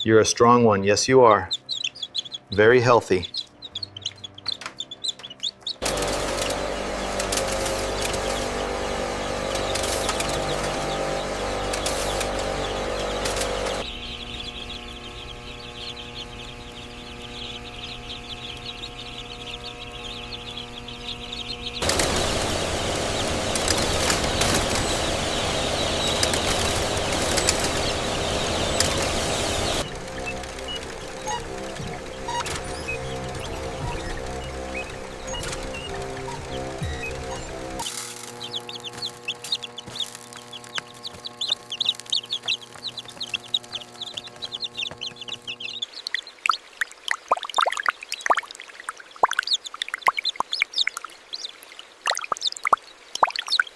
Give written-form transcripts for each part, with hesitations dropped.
You're a strong one. Yes, you are. Very healthy.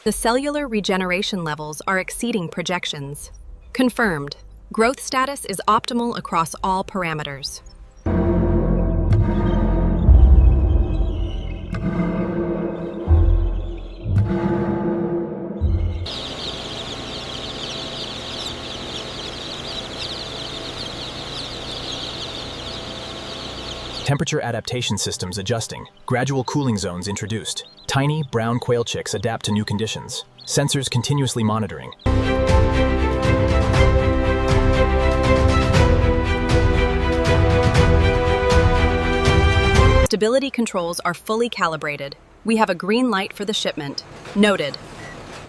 The cellular regeneration levels are exceeding projections. Confirmed. Growth status is optimal across all parameters. Temperature adaptation systems adjusting. Gradual cooling zones introduced. Tiny, brown quail chicks adapt to new conditions. Sensors continuously monitoring. Stability controls are fully calibrated. We have a green light for the shipment. Noted.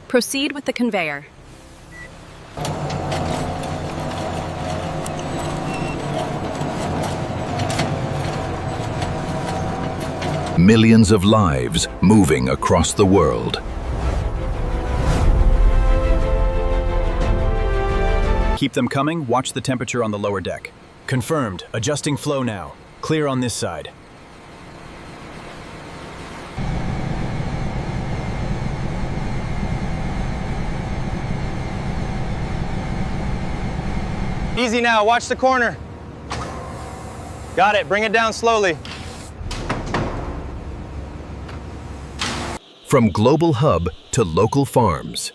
Proceed with the conveyor. Millions of lives moving across the world. Keep them coming. Watch the temperature on the lower deck. Confirmed. Adjusting flow now. Clear on this side. Easy now, watch the corner. Got it, bring it down slowly. From global hub to local farms.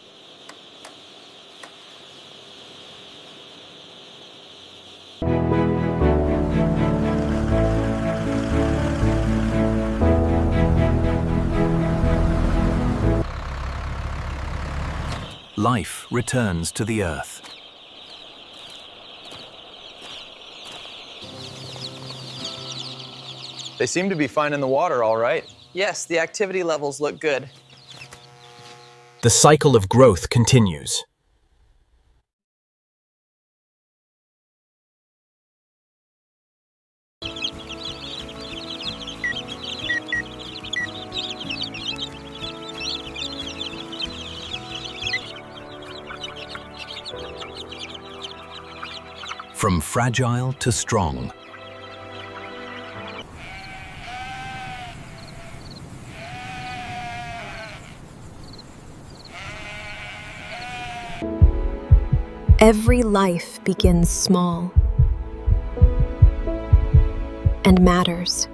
Life returns to the earth. They seem to be fine in the water, all right. Yes, the activity levels look good. The cycle of growth continues. From fragile to strong. Every life begins small and matters.